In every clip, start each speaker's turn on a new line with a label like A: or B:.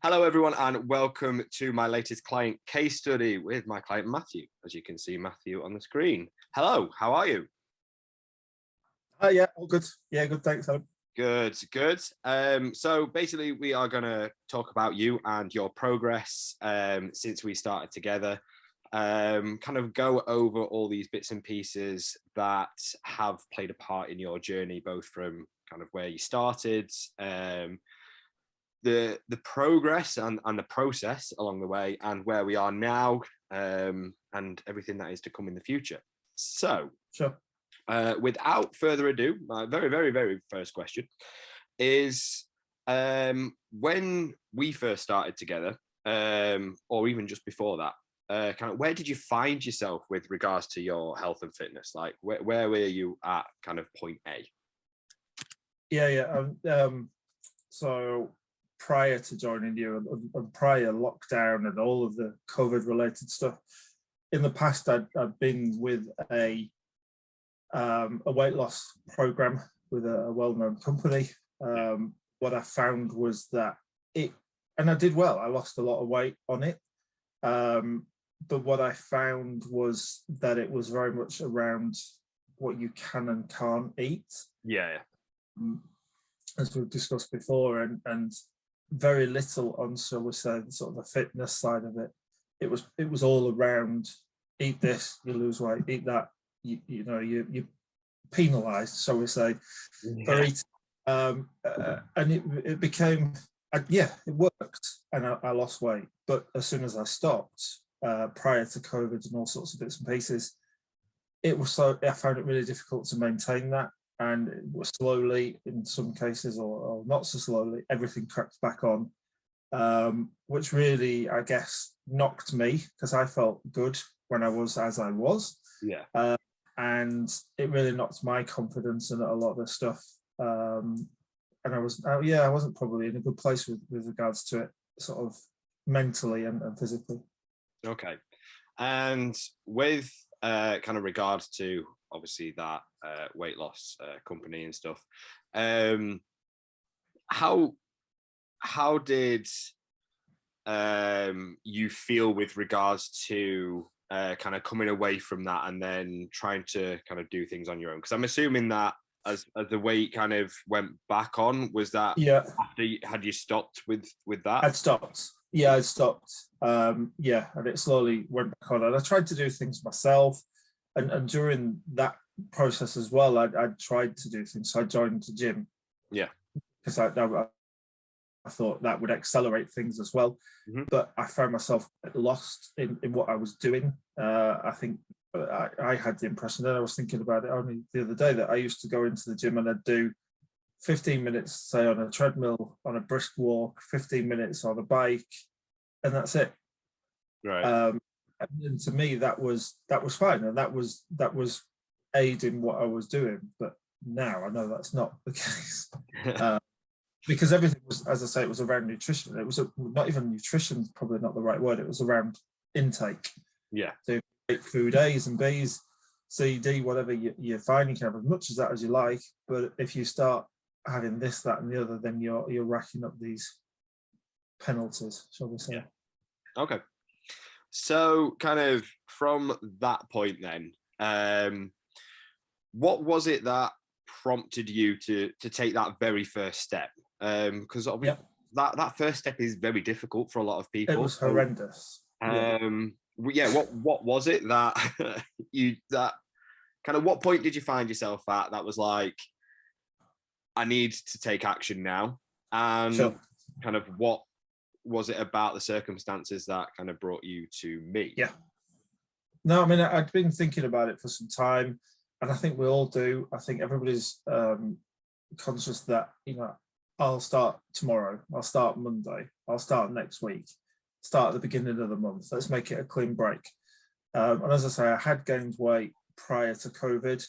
A: Hello, everyone, and welcome to my latest client case study with my client, Matthew. As you can see, Matthew on the screen. Hello, how are you?
B: Yeah, all good. Yeah, good, thanks, Adam.
A: Good, good. So basically, we are going to talk about you and your progress since we started together. Kind of go over all these bits and pieces that have played a part in your journey, both from kind of where you started, the progress and the process along the way, and where we are now, and everything that is to come in the future. So,
B: Sure.
A: Without further ado, my very first question is, when we first started together, or even just before that, kind of where did you find yourself with regards to your health and fitness? Like, where were you at kind of point A?
B: Yeah. So prior to joining you and prior lockdown and all of the COVID related stuff, in the past I'd been with a weight loss program with a well-known company. What I found was that and I did well. I lost a lot of weight on it. But what I found was that it was very much around what you can and can't eat.
A: Yeah.
B: As we've discussed before, and very little on, shall we say, sort of the fitness side of it. It was all around eat this, you lose weight, eat that, you're penalised, shall we say, for eating. And it became, it worked, and I lost weight. But as soon as I stopped, prior to COVID and all sorts of bits and pieces, I found it really difficult to maintain that. And it was slowly, in some cases, or not so slowly, everything crept back on, which really, I guess, knocked me, because I felt good when I was as I was.
A: Yeah.
B: And it really knocked my confidence in a lot of the stuff. And I wasn't probably in a good place with regards to it, sort of mentally and physically. Okay.
A: And with kind of regards to obviously that weight loss company and stuff, how did you feel with regards to kind of coming away from that and then trying to kind of do things on your own? Because I'm assuming that as the weight kind of went back on, was that after had you stopped with that?
B: I'd stopped. Yeah, I'd stopped. And it slowly went back on. And I tried to do things myself. And during that process as well, I tried to do things. So I joined the gym.
A: Yeah.
B: Because I thought that would accelerate things as well. Mm-hmm. But I found myself lost in what I was doing. I think I had the impression that I was thinking about it only the other day, that I used to go into the gym and I'd do 15 minutes, say, on a treadmill, on a brisk walk, 15 minutes on a bike, and that's it.
A: Right.
B: And to me, that was fine, and that was aiding what I was doing. But now I know that's not the case, because everything was, as I say, it was around nutrition. It was not even nutrition, probably not the right word. It was around intake.
A: Yeah.
B: So food A's and B's, C, D, whatever you're fine. You can have as much as that as you like, but if you start having this, that, and the other, then you're racking up these penalties, shall we say?
A: Yeah. Okay. So, kind of from that point, then, what was it that prompted you to take that very first step? Because obviously that first step is very difficult for a lot of people.
B: It was horrendous.
A: What was it that that kind of, what point did you find yourself at that was like, I need to take action now? And kind of what was it about the circumstances that kind of brought you to me?
B: Yeah. No, I mean, I'd been thinking about it for some time, and I think we all do. I think everybody's conscious that, I'll start tomorrow, I'll start Monday, I'll start next week, start at the beginning of the month. Let's make it a clean break. And as I say, I had gained weight prior to COVID.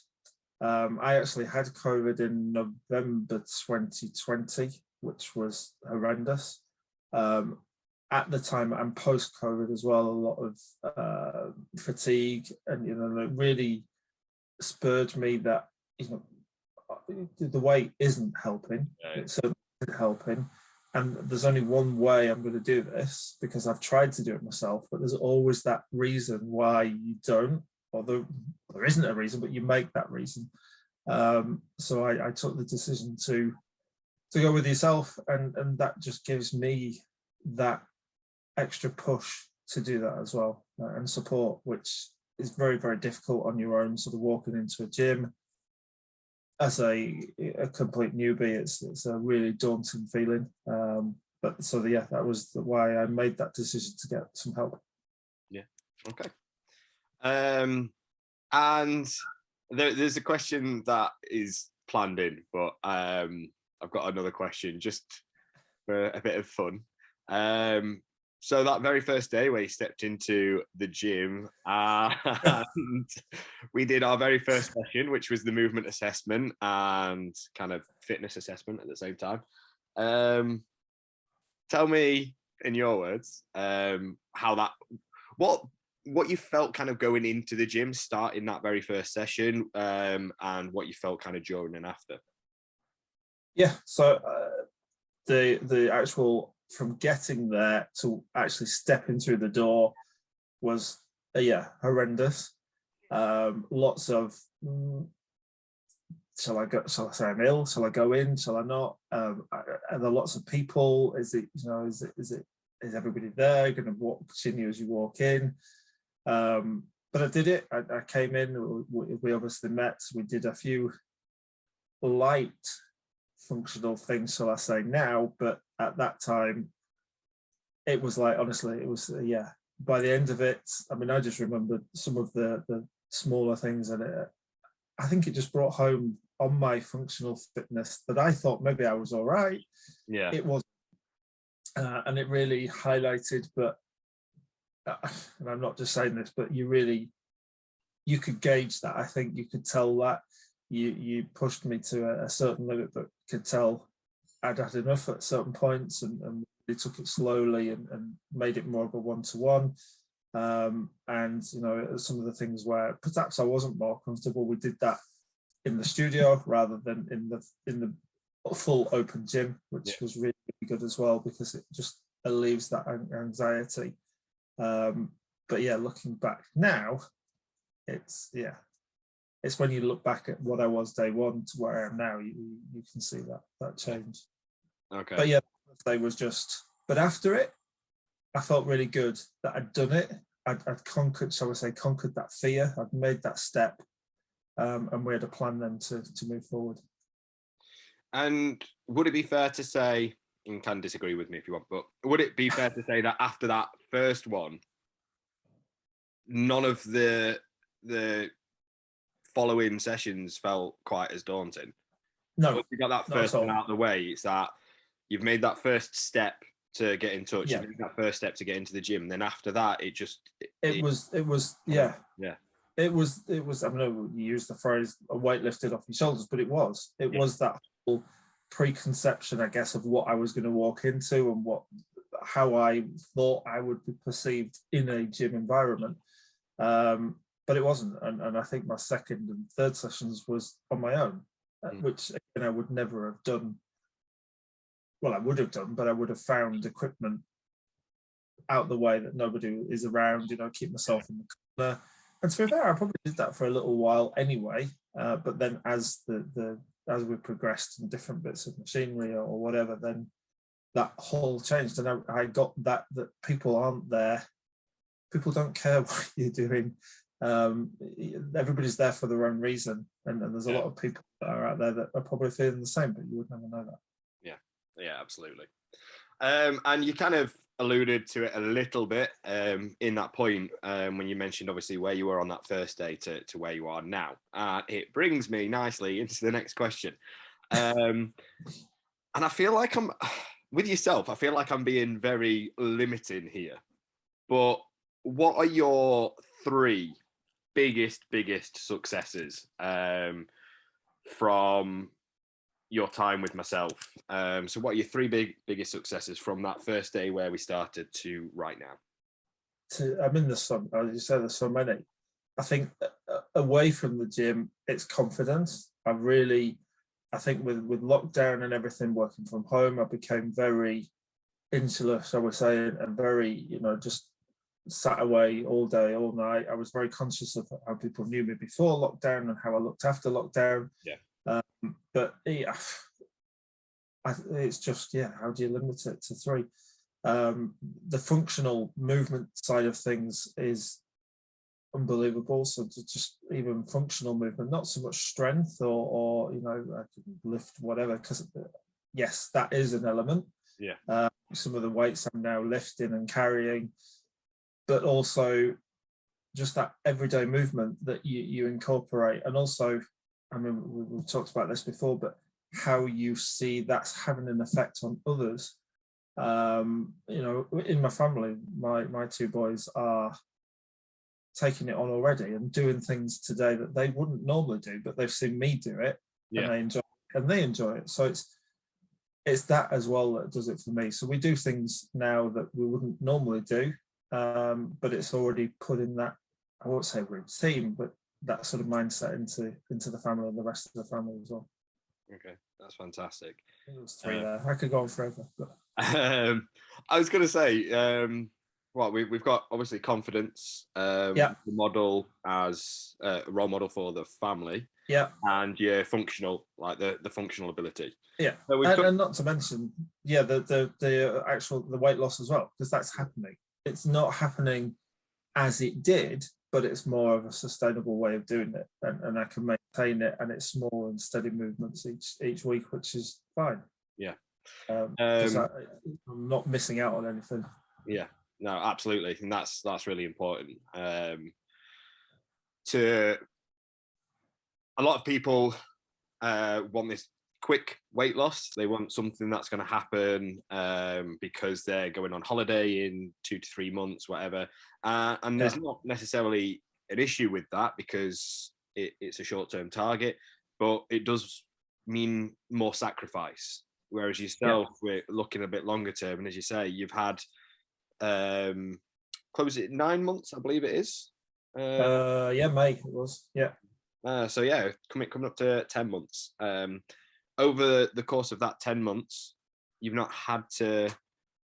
B: I actually had COVID in November 2020, which was horrendous. At the time, and post-COVID as well, a lot of fatigue, and it really spurred me that the weight isn't helping. It's certainly helping, and there's only one way I'm going to do this because I've tried to do it myself, but there's always that reason why you don't, or there isn't a reason, but you make that reason. So I took the decision to go with yourself, and that just gives me that extra push to do that as well, and support, which is very, very difficult on your own. Sort of walking into a gym as a complete newbie, it's a really daunting feeling. But so yeah, that was why I made that decision to get some help.
A: Yeah. Okay. And there's a question that is planned in, but I've got another question just for a bit of fun. So that very first day where you stepped into the gym, and we did our very first session, which was the movement assessment and kind of fitness assessment at the same time. Tell me in your words how that, what you felt kind of going into the gym, starting that very first session, and what you felt kind of during and after.
B: Yeah, so the actual, from getting there to actually stepping through the door was horrendous. Lots of shall I say I'm ill? Shall I go in? Shall I not? Are there lots of people? Is everybody there going to continue as you walk in? But I did it. I came in. We obviously met. We did a few light functional things, shall I say now, but at that time it was like, honestly, it was by the end of it, I mean, I just remembered some of the smaller things, and I think it just brought home on my functional fitness that I thought maybe I was all right.
A: Yeah,
B: it was, and it really highlighted, but and I'm not just saying this, but you could gauge that. I think you could tell that you pushed me to a certain limit, but could tell I'd had enough at certain points, and they took it slowly and made it more of a one-to-one. And some of the things where perhaps I wasn't more comfortable, we did that in the studio rather than in the full open gym, which was really, really good as well, because it just alleviates that anxiety. But yeah, looking back now, it's when you look back at what I was day one to where I am now, you can see that change.
A: Okay.
B: But yeah, they was just. But after it, I felt really good that I'd done it. I'd conquered, shall I say, that fear. I'd made that step, and we had a plan then to move forward.
A: And would it be fair to say, you can disagree with me if you want, but would it be fair to say that after that first one, none of the following sessions felt quite as daunting?
B: No,
A: once you got that first one out of the way, it's that you've made that first step to get in touch. Yeah. You made that first step to get into the gym. And then after that, it was yeah. It was. I know you use the phrase "a weight lifted off your shoulders," but it was that whole preconception, I guess, of what I was going to walk into and how I thought I would be perceived in a gym environment. But it wasn't, and I think my second and third sessions was on my own, which again I would never have done. Well, I would have done, but I would have found equipment out the way that nobody is around. Keep myself in the corner. And to be fair, I probably did that for a little while anyway. But then as as we progressed in different bits of machinery or whatever, then that whole changed, and I got that people aren't there. People don't care what you're doing. Everybody's there for their own reason, and there's a lot of people that are out there that are probably feeling the same, but you would never know that. Yeah, absolutely. And you kind of alluded to it a little bit in that point when you mentioned obviously where you were on that first day to where you are now. It brings me nicely into the next question. And I feel like I'm with yourself. I feel like I'm being very limiting here, but what are your three biggest successes from your time with myself? So what are your three biggest successes from that first day where we started to right now?
B: I mean, there's so, as you said, there's so many. I think away from the gym, it's confidence. I think with lockdown and everything, working from home, I became very insular, shall we say, and very, just sat away all day, all night. I was very conscious of how people knew me before lockdown and how I looked after lockdown.
A: Yeah.
B: But yeah, it's just, how do you limit it to 3? The functional movement side of things is unbelievable. So just even functional movement, not so much strength or I can lift whatever, because yes, that is an element.
A: Yeah.
B: Some of the weights I'm now lifting and carrying, but also just that everyday movement that you incorporate. And also, I mean, we've talked about this before, but how you see that's having an effect on others. In my family, my 2 boys are taking it on already and doing things today that they wouldn't normally do, but they've seen me do it.
A: Yeah.
B: and they enjoy it. So it's that as well that does it for me. So we do things now that we wouldn't normally do, but it's already put in that, I won't say routine, but that sort of mindset into the family and the rest of the family as well.
A: Okay, that's fantastic.
B: It was 3 there. I could go on forever. But...
A: I was going to say, well, we've got obviously confidence, the model as a role model for the family, and your functional, like the functional ability.
B: Yeah, so and not to mention, the actual weight loss as well, because that's happening. It's not happening as it did, but it's more of a sustainable way of doing it, and I can maintain it, and it's small and steady movements each week, which is fine.
A: Yeah,
B: because I'm not missing out on anything.
A: Yeah, no, absolutely, and that's really important. To a lot of people want this quick weight loss. They want something that's going to happen because they're going on holiday in 2 to 3 months, whatever. And there's not necessarily an issue with that, because it's a short-term target, but it does mean more sacrifice. Whereas yourself, we're looking a bit longer term, and as you say, you've had close it 9 months, I believe it is.
B: May it was.
A: So yeah, coming up to 10 months. Over the course of that 10 months, you've not had to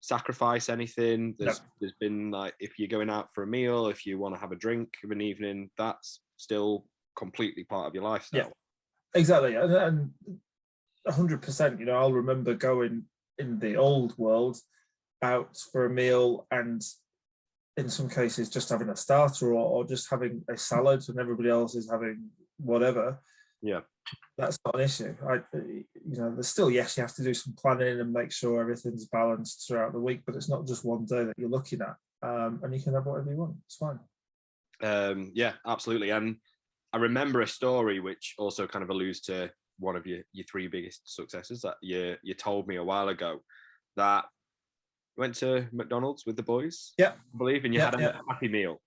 A: sacrifice anything. There's been, like, if you're going out for a meal, if you want to have a drink of an evening, that's still completely part of your lifestyle.
B: Yeah, exactly. And 100%, I'll remember going in the old world out for a meal, and in some cases just having a starter or just having a salad, and everybody else is having whatever.
A: Yeah,
B: that's not an issue. There's still, yes, you have to do some planning and make sure everything's balanced throughout the week, but it's not just one day that you're looking at, and you can have whatever you want. It's fine.
A: Yeah, absolutely. And I remember a story which also kind of alludes to one of your 3 biggest successes that you told me a while ago, that you went to McDonald's with the boys.
B: Yeah,
A: I believe, and you had a Happy Meal.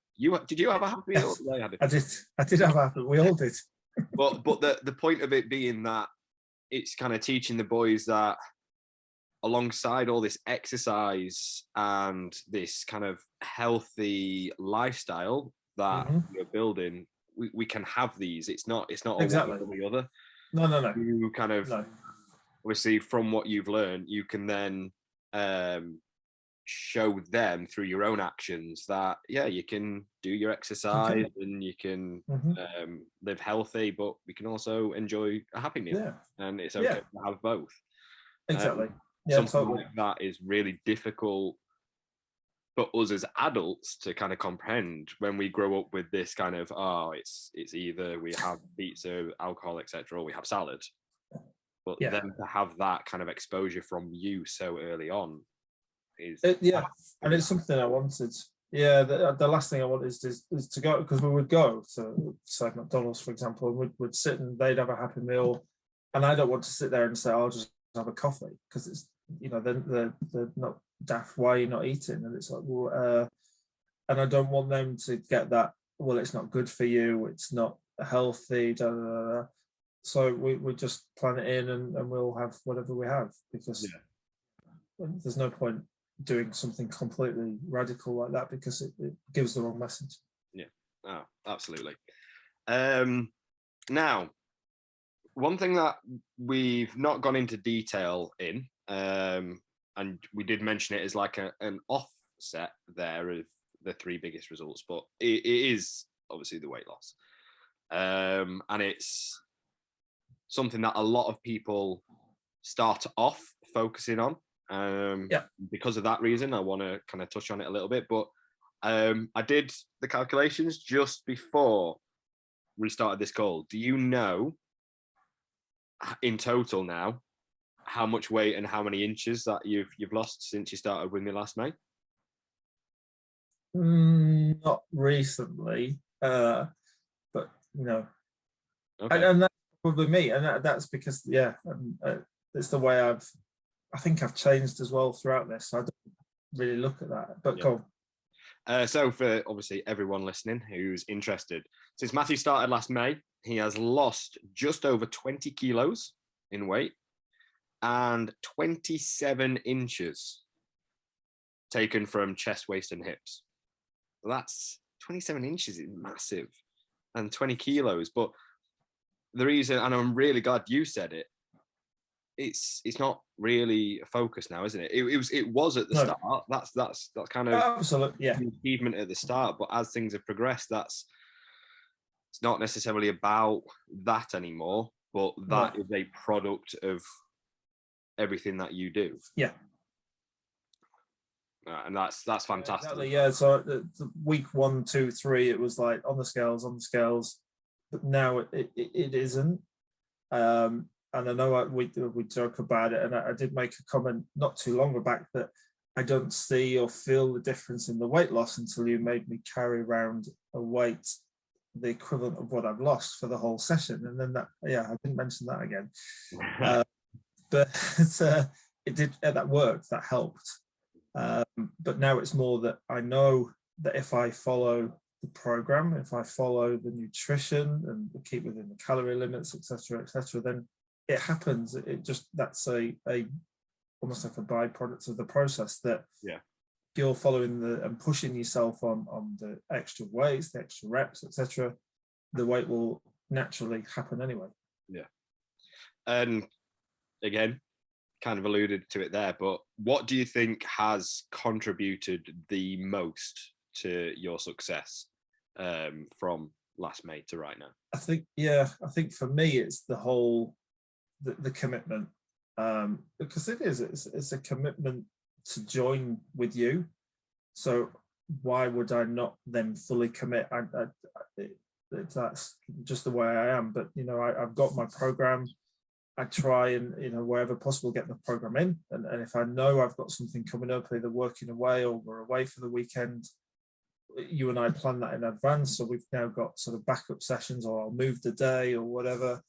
A: Did you have a Happy Meal?
B: I did have a Happy. We all did.
A: But the point of it being that it's kind of teaching the boys that alongside all this exercise and this kind of healthy lifestyle that you're building, we can have these. It's not
B: exactly
A: one or the other.
B: No.
A: You kind of obviously, from what you've learned, you can then show them through your own actions that you can do your exercise and you can live healthy, but we can also enjoy a Happy Meal, and it's okay to have both.
B: Exactly.
A: Something like that is really difficult for us as adults to kind of comprehend when we grow up with this kind of it's either we have pizza, alcohol, etc., or we have salad. But then to have that kind of exposure from you so early on is
B: and it's something I wanted. The last thing I wanted is to go, because we would go to, say, McDonald's, for example, and we'd sit and they'd have a Happy Meal, and I don't want to sit there and say, I'll just have a coffee, because it's, they're not daft, why are you not eating? And it's like, well, and I don't want them to get that, well, it's not good for you, it's not healthy, da, da, da, da. So we just plan it in, and we'll have whatever we have, because there's no point doing something completely radical like that, because it gives the wrong message.
A: Absolutely. Now, one thing that we've not gone into detail in, and we did mention it as like an offset there of the three biggest results, but it is obviously the weight loss. And it's something that a lot of people start off focusing on. Because of that reason, I want to kind of touch on it a little bit. But I did the calculations just before we started this call. Do you know in total now how much weight and how many inches that you've lost since you started with me last May?
B: Not recently, but no.
A: Okay.
B: And that's probably me, and that's because it's the way I think I've changed as well throughout this. So I don't really look at that, but go on.
A: So for obviously everyone listening who's interested, since Matthew started last May, he has lost just over 20 kilos in weight and 27 inches taken from chest, waist, and hips. That's 27 inches is massive, and 20 kilos. But the reason, and I'm really glad you said it, it's not really a focus now, isn't it? It was at the start. That's kind of
B: absolutely, yeah,
A: an achievement at the start. But as things have progressed, it's not necessarily about that anymore. But that is a product of everything that you do.
B: Yeah.
A: And that's fantastic.
B: Exactly, yeah. So the week 1, 2, 3, it was like on the scales, but now it isn't. And I know we joke about it, and I did make a comment not too long back that I don't see or feel the difference in the weight loss until you made me carry around a weight the equivalent of what I've lost for the whole session. And then I didn't mention that again. But it did, that worked, that helped. But now it's more that I know that if I follow the program, if I follow the nutrition and keep within the calorie limits, etc., then it happens. It just, that's a almost like a byproduct of the process that you're following and pushing yourself on the extra weights, the extra reps, etc. The weight will naturally happen anyway.
A: Yeah. And again, kind of alluded to it there, but what do you think has contributed the most to your success from last May to right now?
B: I think for me it's the whole the commitment, because it's a commitment to join with you. So why would I not then fully commit? That's just the way I am. But I've got my program. I try and wherever possible get the program in, and if I know I've got something coming up, either working away or we're away for the weekend, you and I plan that in advance. So we've now got sort of backup sessions, or I'll move the day or whatever.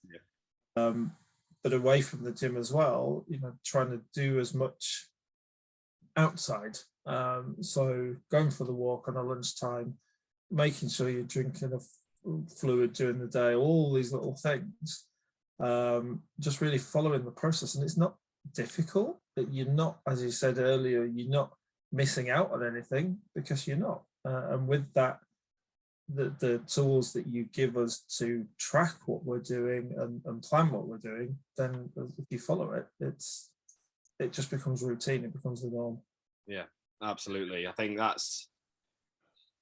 B: But away from the gym as well, trying to do as much outside. So going for the walk on a lunchtime, making sure you're drinking enough fluid during the day, all these little things. Just really following the process, and it's not difficult. You're not, as you said earlier, you're not missing out on anything because you're not. And with that, the tools that you give us to track what we're doing and plan what we're doing, then if you follow it, it just becomes routine. It becomes the norm.
A: Yeah, absolutely. I think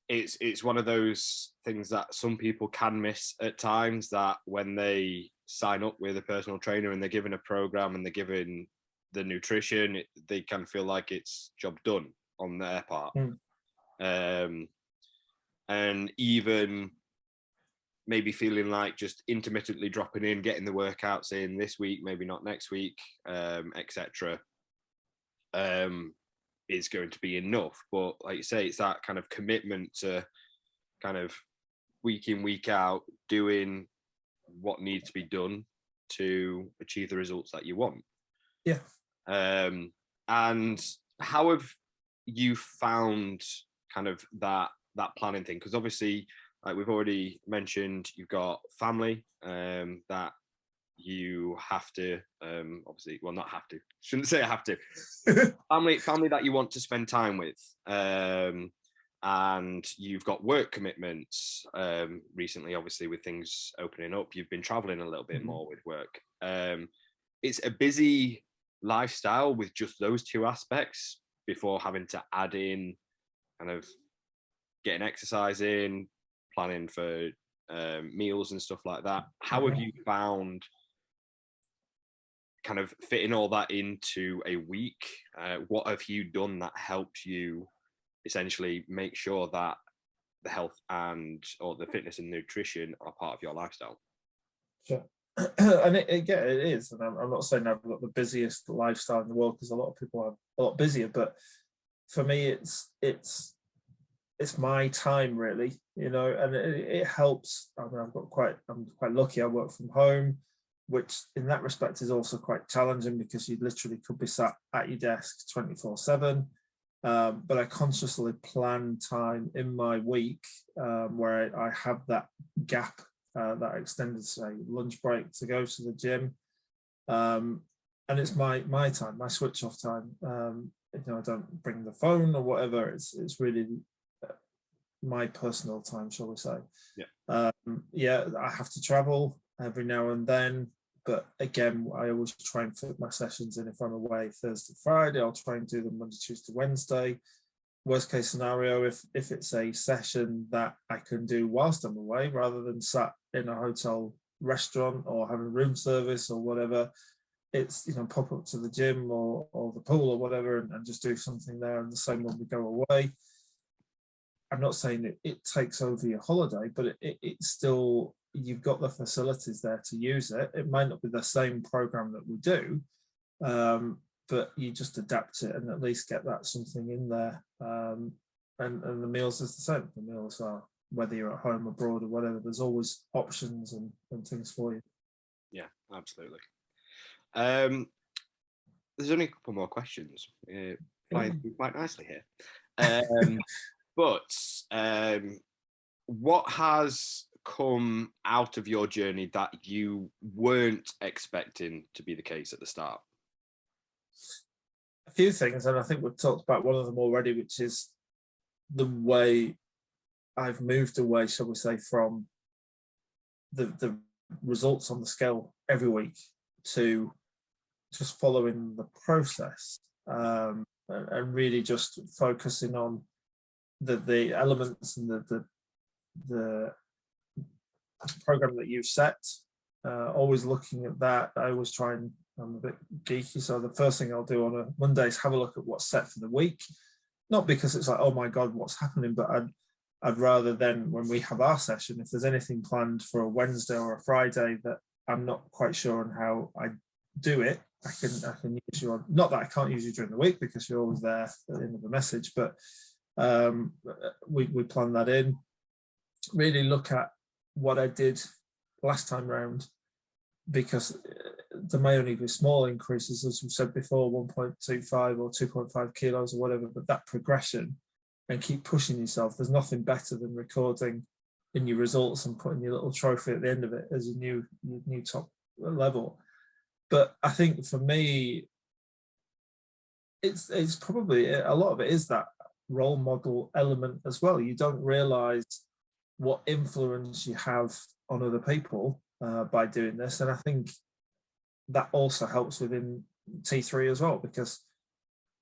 A: it's one of those things that some people can miss at times, that when they sign up with a personal trainer and they're given a program and they're given the nutrition, they can feel like it's job done on their part. And even maybe feeling like just intermittently dropping in, getting the workouts in this week, maybe not next week, etc., is going to be enough. But like you say, it's that kind of commitment to kind of week in, week out, doing what needs to be done to achieve the results that you want.
B: Yeah.
A: And how have you found kind of that planning thing? Because obviously, like we've already mentioned, you've got family that you have to obviously, well, not have to, shouldn't say I have to, family that you want to spend time with, and you've got work commitments. Recently, obviously, with things opening up, you've been traveling a little bit more with work. It's a busy lifestyle with just those two aspects before having to add in kind of getting exercise in, planning for meals and stuff like that. How have you found kind of fitting all that into a week? What have you done that helps you essentially make sure that the health or the fitness and nutrition are part of your lifestyle?
B: Sure. And it is. And I'm not saying I've got the busiest lifestyle in the world, because a lot of people are a lot busier, but for me, it's my time, really, and it helps. I mean, I'm quite lucky. I work from home, which in that respect is also quite challenging, because you literally could be sat at your desk 24/7. But I consciously plan time in my week where I have that gap, that extended, say, lunch break to go to the gym. And it's my time, my switch off time. I don't bring the phone or whatever. It's really my personal time, shall we say.
A: Yeah.
B: I have to travel every now and then, but again, I always try and fit my sessions in. If I'm away Thursday, Friday, I'll try and do them Monday, Tuesday, Wednesday. Worst case scenario, if it's a session that I can do whilst I'm away, rather than sat in a hotel restaurant or having room service or whatever, it's, pop up to the gym or the pool or whatever and just do something there. And the same when we go away. I'm not saying it takes over your holiday, but it's still, you've got the facilities there to use it. It might not be the same program that we do, but you just adapt it and at least get that something in there. And the meals is the same. The meals are, whether you're at home, abroad, or whatever, there's always options and things for you.
A: Yeah, absolutely. There's only a couple more questions. Flying through quite nicely here. But what has come out of your journey that you weren't expecting to be the case at the start?
B: A few things, and I think we've talked about one of them already, which is the way I've moved away, shall we say, from the results on the scale every week to just following the process, and really just focusing on the elements and the program that you've set. Always looking at that. I always try and, I'm a bit geeky, so the first thing I'll do on a Monday is have a look at what's set for the week. Not because it's like, oh my God, what's happening, but I'd rather then, when we have our session, if there's anything planned for a Wednesday or a Friday that I'm not quite sure on how I do it, I can use you on. Not that I can't use you during the week, because you're always there at the end of the message, but we plan that in. Really look at what I did last time round, because there may only be small increases, as we said before, 1.25 or 2.5 kilos or whatever, but that progression, and keep pushing yourself. There's nothing better than recording in your results and putting your little trophy at the end of it as your new top level. But I think for me, it's probably, a lot of it is that role model element as well. You don't realize what influence you have on other people by doing this, and I think that also helps within T3 as well, because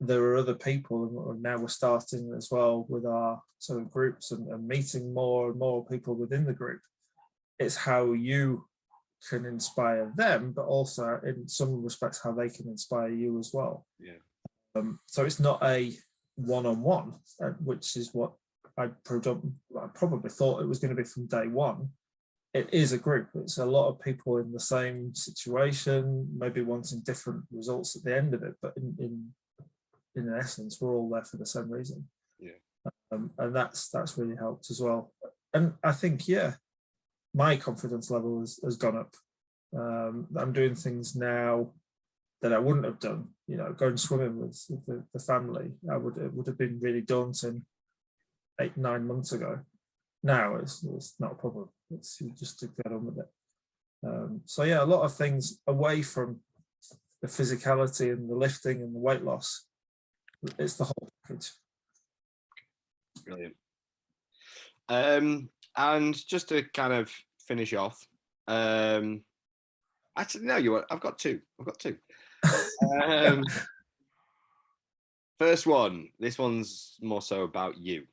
B: there are other people, and now we're starting as well with our sort of groups and meeting more and more people within the group. It's how you can inspire them, but also in some respects how they can inspire you as well.
A: Yeah.
B: So it's not a one-on-one, which is what I probably thought it was going to be from day one. It is a group. It's a lot of people in the same situation, maybe wanting different results at the end of it, but in essence, we're all there for the same reason.
A: Yeah.
B: And that's really helped as well. And I think, yeah, my confidence level has gone up. I'm doing things now that I wouldn't have done. Going swimming with the family, it would have been really daunting 8-9 months ago. Now it's not a problem. It's just to get on with it. So yeah, a lot of things away from the physicality and the lifting and the weight loss. It's the whole package.
A: Brilliant. And just to kind of finish off, actually, no, you what? I've got two. Um, First one. This one's more so about you.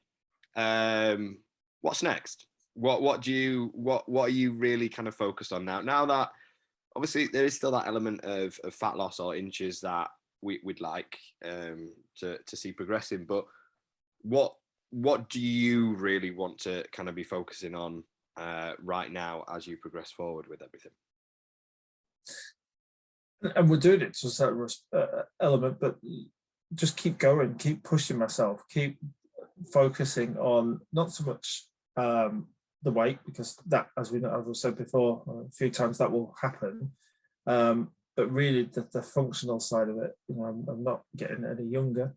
A: What's next? What are you really kind of focused on now? Now that obviously there is still that element of fat loss or inches that we'd like to see progressing, but what do you really want to kind of be focusing on right now as you progress forward with everything?
B: And we're doing it to a certain element, but just keep going, keep pushing myself, keep focusing on not so much the weight, because that, as we know, as I've said before a few times, that will happen. But really the functional side of it, you know, I'm not getting any younger.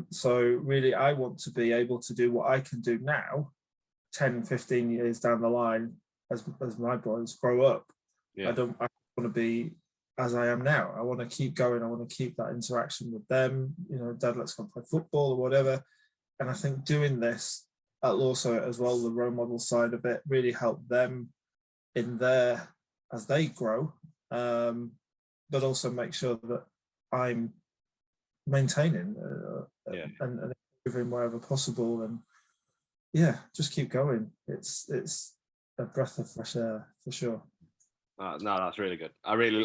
B: So really I want to be able to do what I can do now, 10, 15 years down the line, as my boys grow up.
A: Yeah.
B: I want to be as I am now. I want to keep going. I want to keep that interaction with them. You know, Dad, let's go play football or whatever. And I think doing this, also as well, the role model side of it, really help them in their, as they grow, but also make sure that I'm maintaining and improving wherever possible. And yeah, just keep going. It's a breath of fresh air for sure.
A: No, that's really good.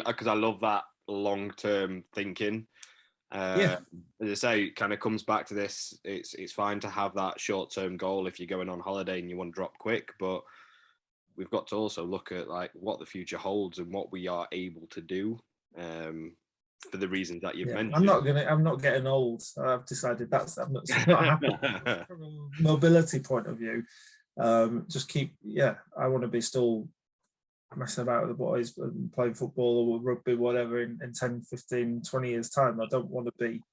A: Because I love that long-term thinking.
B: Yeah.
A: As I say, it kind of comes back to this. It's fine to have that short-term goal if you're going on holiday and you want to drop quick, but we've got to also look at like what the future holds and what we are able to do for the reasons that you've mentioned.
B: I'm not getting old. I've decided it's not happening from a mobility point of view. Just keep, I want to be still messing about with the boys and playing football or rugby, whatever, in 10, 15, 20 years time. I don't want to be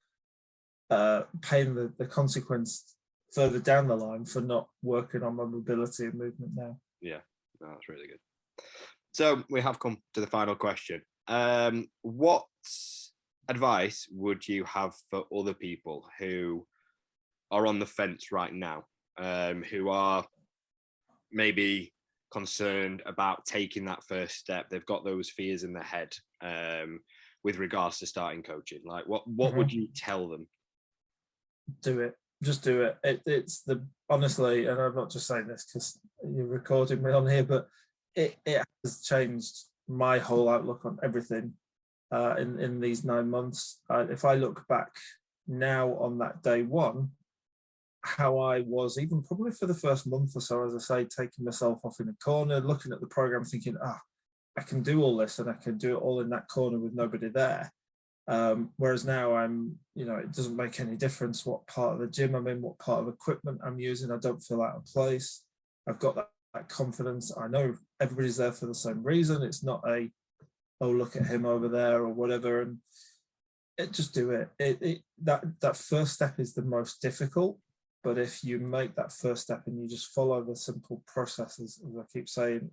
B: paying the consequence further down the line for not working on my mobility and movement now.
A: Yeah, that's really good. So we have come to the final question. What advice would you have for other people who are on the fence right now, who are maybe concerned about taking that first step? They've got those fears in their head with regards to starting coaching. Like, what would you tell them?
B: Do it. Just do it. It's honestly, and I'm not just saying this because you're recording me on here, but it has changed my whole outlook on everything in these 9 months. If I look back now on that day one, how I was, even probably for the first month or so, as I say, taking myself off in a corner, looking at the program, thinking, I can do all this and I can do it all in that corner with nobody there. Whereas now I'm, it doesn't make any difference what part of the gym I'm in, what part of equipment I'm using. I don't feel out of place. I've got that confidence. I know everybody's there for the same reason. It's not look at him over there or whatever. And just do it. That first step is the most difficult. But if you make that first step and you just follow the simple processes, as I keep saying,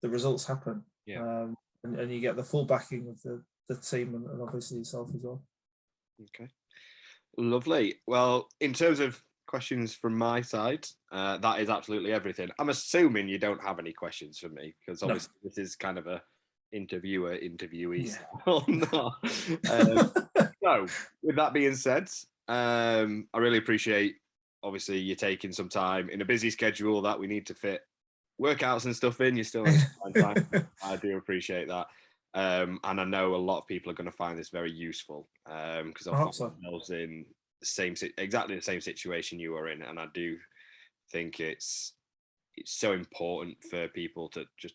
B: the results happen.
A: Yeah.
B: And you get the full backing of the team and obviously yourself as well.
A: Okay. Lovely. Well, in terms of questions from my side, that is absolutely everything. I'm assuming you don't have any questions for me because obviously this is kind of a interviewee.
B: Yeah.
A: So with that being said, I really appreciate obviously you taking some time in a busy schedule that we need to fit workouts and stuff in. You still have time. I do appreciate that. And I know a lot of people are going to find this very useful because I find themselves in exactly the same situation you are in, and I do think it's so important for people to just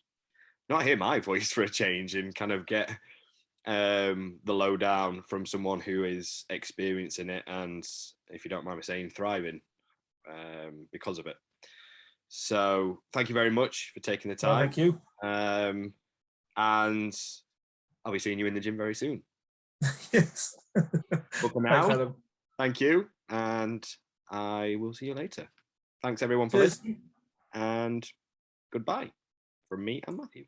A: not hear my voice for a change and kind of get the lowdown from someone who is experiencing it and, if you don't mind me saying, thriving because of it. So thank you very much for taking the time.
B: Thank you.
A: And I'll be seeing you in the gym very soon.
B: Yes.
A: But for now, thank you, and I will see you later. Thanks everyone for listening, and goodbye from me and Matthew.